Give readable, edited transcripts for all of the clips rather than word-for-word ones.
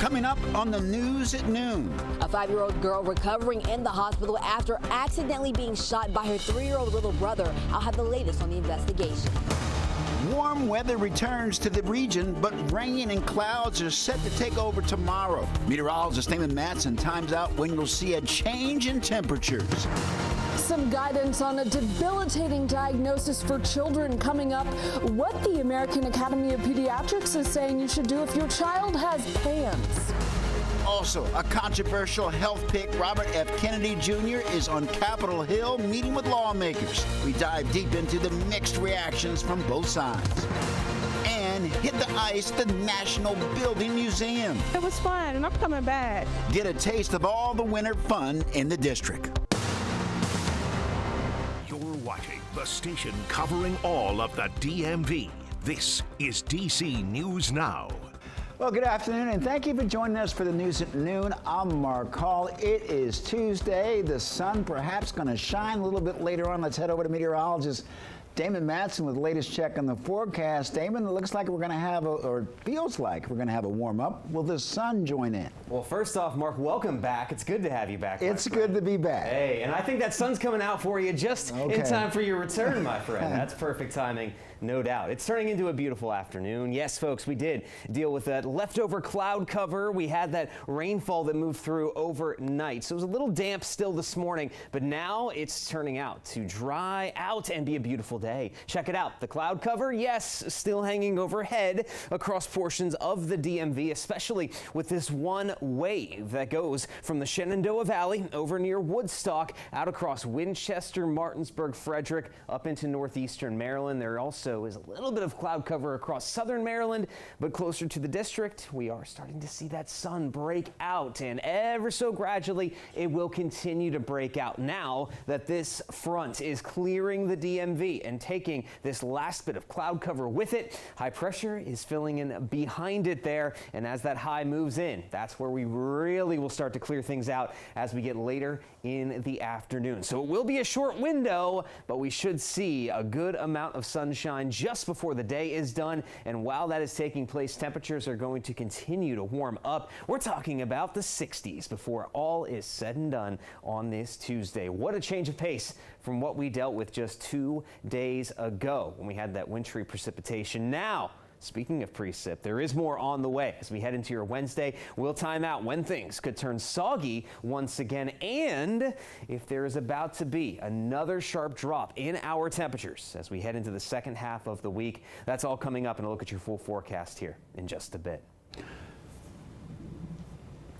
Coming up on the news at noon. A 5-year-old girl recovering in the hospital after accidentally being shot by her 3-year-old little brother. I'll have the latest on the investigation. Warm weather returns to the region, but rain and clouds are set to take over tomorrow. Meteorologist Damon Matson times out when you'll see a change in temperatures. Some guidance on a debilitating diagnosis for children coming up. What the American Academy of Pediatrics is saying you should do if your child has PANS. Also, a controversial health pick, Robert F. Kennedy Jr. is on Capitol Hill meeting with lawmakers. We dive deep into the mixed reactions from both sides. And hit the ice at the National Building Museum. It was fun, and I'm coming back. Get a taste of all the winter fun in the district. You're watching the station covering all of the DMV. This is DC News Now. Well, good afternoon, and thank you for joining us for the news at noon. I'm Mark Hall. It is Tuesday. The sun perhaps going to shine a little bit later on. Let's head over to meteorologist Damon Matson with the latest check on the forecast. Damon, it looks like we're going to have, or feels like we're going to have a warm up. Will the sun join in? Well, first off, Mark, welcome back. It's good to have you back. It's good to be back. Hey, and I think that sun's coming out for you just in time for your return, my friend. That's perfect timing. No doubt. It's turning into a beautiful afternoon. Yes, folks, we did deal with that leftover cloud cover. We had that rainfall that moved through overnight. So it was a little damp still this morning, but now it's turning out to dry out and be a beautiful day. Check it out. The cloud cover, yes, still hanging overhead across portions of the DMV, especially with this one wave that goes from the Shenandoah Valley over near Woodstock out across Winchester, Martinsburg, Frederick, up into northeastern Maryland. There also is a little bit of cloud cover across southern Maryland, but closer to the district, we are starting to see that sun break out, and ever so gradually it will continue to break out now that this front is clearing the DMV and taking this last bit of cloud cover with it. High pressure is filling in behind it there, and as that high moves in, that's where we really will start to clear things out as we get later in the afternoon. So it will be a short window, but we should see a good amount of sunshine just before the day is done. And while that is taking place, temperatures are going to continue to warm up. We're talking about the 60s before all is said and done on this Tuesday. What a change of pace from what we dealt with just 2 days ago when we had that wintry precipitation. Now, speaking of precip, there is more on the way as we head into your Wednesday. We'll time out when things could turn soggy once again, and if there is about to be another sharp drop in our temperatures as we head into the second half of the week. That's all coming up, and a look at your full forecast here in just a bit.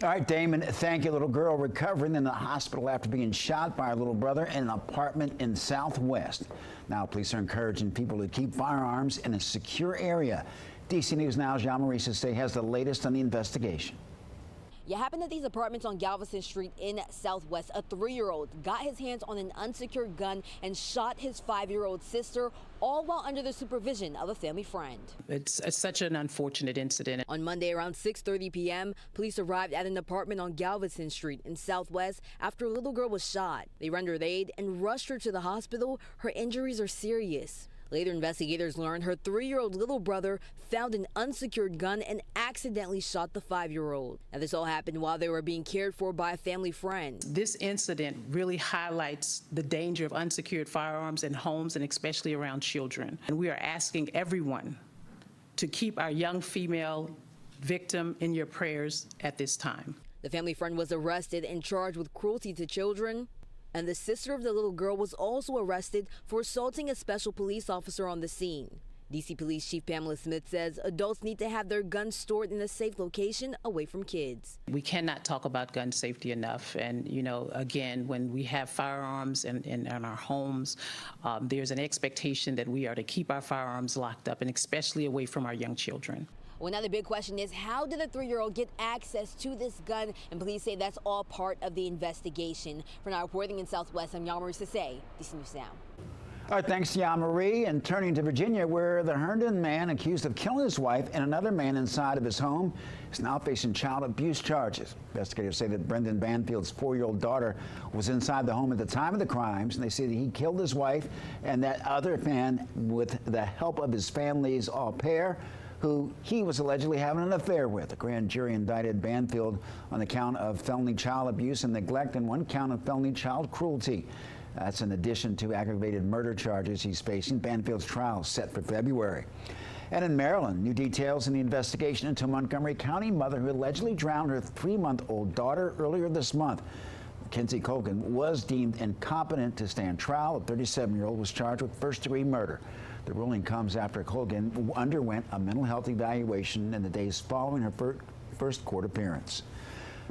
All right, Damon, thank you. A little girl recovering in the hospital after being shot by her little brother in an apartment in Southwest. Now, police are encouraging people to keep firearms in a secure area. DC News Now's Jean-Marie Sissay has the latest on the investigation. It happened at these apartments on Galveston Street in Southwest. A 3-year-old got his hands on an unsecured gun and shot his 5-year-old sister, all while under the supervision of a family friend. It's such an unfortunate incident. On Monday around 6:30 p.m., police arrived at an apartment on Galveston Street in Southwest after a little girl was shot. They rendered aid and rushed her to the hospital. Her injuries are serious. Later, investigators learned her 3-year-old little brother found an unsecured gun and accidentally shot the 5-year-old. Now, this all happened while they were being cared for by a family friend. This incident really highlights the danger of unsecured firearms in homes and especially around children. And we are asking everyone to keep our young female victim in your prayers at this time. The family friend was arrested and charged with cruelty to children. And the sister of the little girl was also arrested for assaulting a special police officer on the scene. DC Police Chief Pamela Smith says adults need to have their guns stored in a safe location away from kids. We cannot talk about gun safety enough. And, you know, again, when we have firearms in our homes, there's an expectation that we are to keep our firearms locked up, and especially away from our young children. Well, now the big question is, how did the 3-year-old get access to this gun? And police say that's all part of the investigation. For now, reporting in Southwest, I'm Jean-Marie Sissay, DC News Now. All right, thanks, Jean-Marie. And turning to Virginia, where the Herndon man accused of killing his wife and another man inside of his home is now facing child abuse charges. Investigators say that Brendan Banfield's 4-year-old daughter was inside the home at the time of the crimes, and they say that he killed his wife and that other man with the help of his family's au pair, who he was allegedly having an affair with. A grand jury indicted Banfield on the count of felony child abuse and neglect and one count of felony child cruelty. That's in addition to aggravated murder charges he's facing. Banfield's trial is set for February. And in Maryland, new details in the investigation into a Montgomery County mother who allegedly drowned her 3-month-old daughter earlier this month. Mackenzie Colgan was deemed incompetent to stand trial. The 37-year-old was charged with first-degree murder. The ruling comes after Colgan underwent a mental health evaluation in the days following her first court appearance.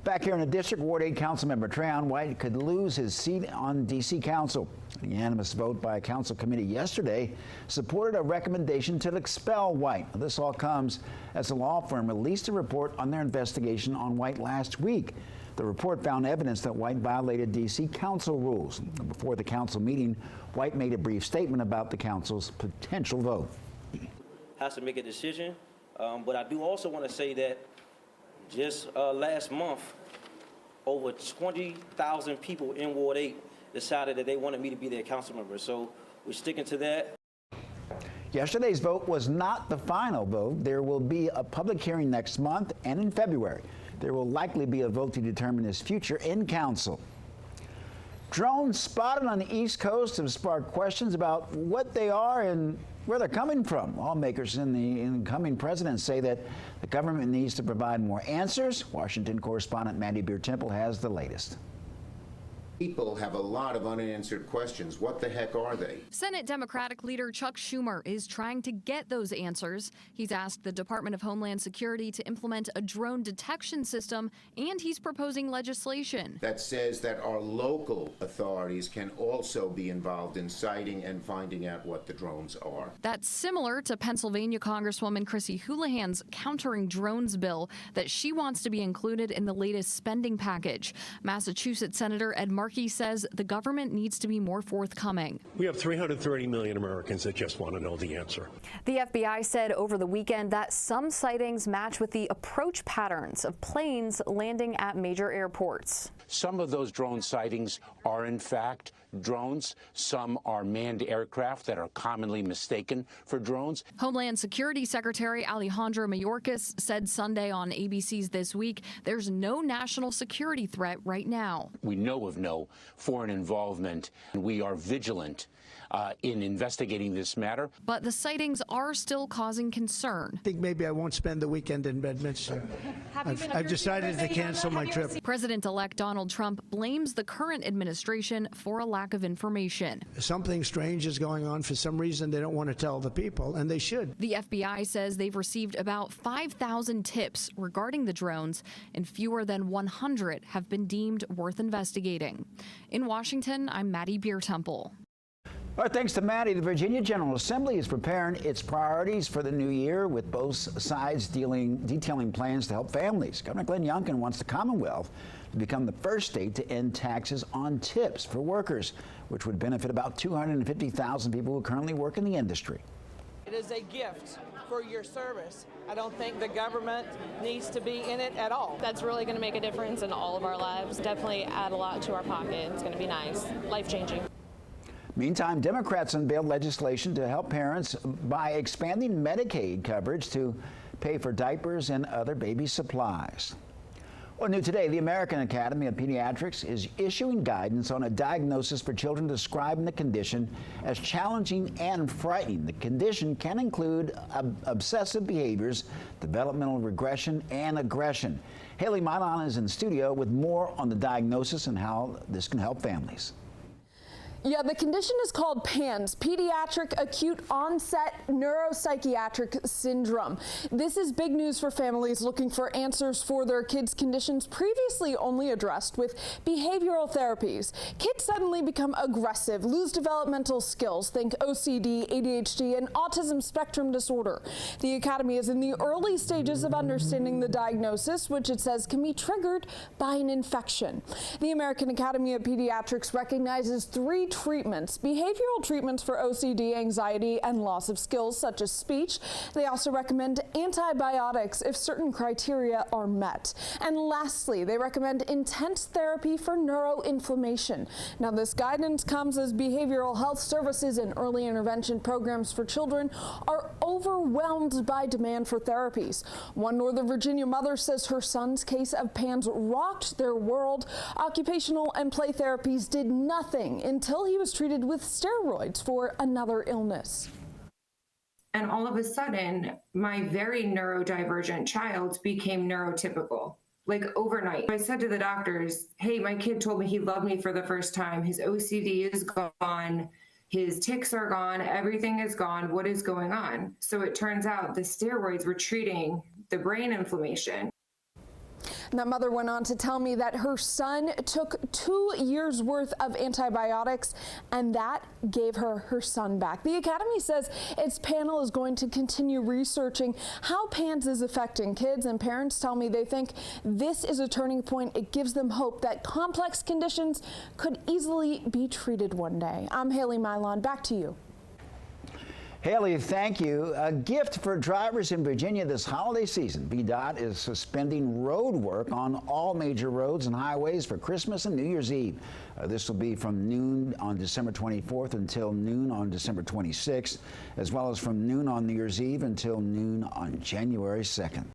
Back here in the district, Ward 8 Councilmember Trayon White could lose his seat on D.C. Council. A unanimous vote by a council committee yesterday supported a recommendation to expel White. This all comes as the law firm released a report on their investigation on White last week. The report found evidence that White violated D.C. Council rules. Before the council meeting, White made a brief statement about the council's potential vote. Has to make a decision, but I do also want to say that just last month, over 20,000 people in Ward 8 decided that they wanted me to be their council member. So we're sticking to that. Yesterday's vote was not the final vote. There will be a public hearing next month and in February. There will likely be a vote to determine his future in council. Drones spotted on the East Coast have sparked questions about what they are and where they're coming from. Lawmakers in the incoming president say that the government needs to provide more answers. Washington correspondent Maddie Beer Temple has the latest. People have a lot of unanswered questions. What the heck are they? Senate Democratic leader Chuck Schumer is trying to get those answers. He's asked the Department of Homeland Security to implement a drone detection system, and he's proposing legislation that says that our local authorities can also be involved in sighting and finding out what the drones are. That's similar to Pennsylvania Congresswoman Chrissy Houlihan's countering drones bill that she wants to be included in the latest spending package. Massachusetts Senator Ed Markey says the government needs to be more forthcoming. We have 330 million Americans that just want to know the answer. The FBI said over the weekend that some sightings match with the approach patterns of planes landing at major airports. Some of those drone sightings are in fact drones. Some are manned aircraft that are commonly mistaken for drones. Homeland Security Secretary Alejandro Mayorkas said Sunday on ABC's This Week there's no national security threat right now. We know of no foreign involvement, and we are vigilant in investigating this matter. But the sightings are still causing concern. I think maybe I won't spend the weekend in Bedminster. I've decided to cancel my trip. President-elect Donald Trump blames the current administration for a lack of information. Something strange is going on. For some reason, they don't want to tell the people, and they should. The FBI says they've received about 5,000 tips regarding the drones, and fewer than 100 have been deemed worth investigating. In Washington, I'm Maddie Beer Temple. All right, thanks to Maddie. The Virginia General Assembly is preparing its priorities for the new year, with both sides detailing plans to help families. Governor Glenn Youngkin wants the Commonwealth to become the first state to end taxes on tips for workers, which would benefit about 250,000 people who currently work in the industry. It is a gift for your service. I don't think the government needs to be in it at all. That's really going to make a difference in all of our lives. Definitely add a lot to our pocket. It's going to be nice, life-changing. Meantime, Democrats unveiled legislation to help parents by expanding Medicaid coverage to pay for diapers and other baby supplies. Well, new today, the American Academy of Pediatrics is issuing guidance on a diagnosis for children describing the condition as challenging and frightening. The condition can include obsessive behaviors, developmental regression, and aggression. Haley Milan is in studio with more on the diagnosis and how this can help families. Yeah, the condition is called PANS, Pediatric Acute Onset Neuropsychiatric Syndrome. This is big news for families looking for answers for their kids' conditions previously only addressed with behavioral therapies. Kids suddenly become aggressive, lose developmental skills, think OCD, ADHD, and autism spectrum disorder. The Academy is in the early stages of understanding the diagnosis, which it says can be triggered by an infection. The American Academy of Pediatrics recognizes 3 treatments, behavioral treatments for OCD, anxiety, and loss of skills such as speech. They also recommend antibiotics if certain criteria are met. And lastly, they recommend intense therapy for neuroinflammation. Now, this guidance comes as behavioral health services and early intervention programs for children are overwhelmed by demand for therapies. One Northern Virginia mother says her son's case of PANS rocked their world. Occupational and play therapies did nothing until he was treated with steroids for another illness. And all of a sudden, my very neurodivergent child became neurotypical, like overnight. I said to the doctors, hey, my kid told me he loved me for the first time. His OCD is gone. His tics are gone. Everything is gone. What is going on? So it turns out the steroids were treating the brain inflammation. And that mother went on to tell me that her son took 2 years worth of antibiotics, and that gave her son back. The Academy says its panel is going to continue researching how PANS is affecting kids, and parents tell me they think this is a turning point. It gives them hope that complex conditions could easily be treated one day. I'm Haley Mylon. Back to you. Haley, thank you. A gift for drivers in Virginia this holiday season. VDOT is suspending road work on all major roads and highways for Christmas and New Year's Eve. This will be from noon on December 24th until noon on December 26th, as well as from noon on New Year's Eve until noon on January 2nd.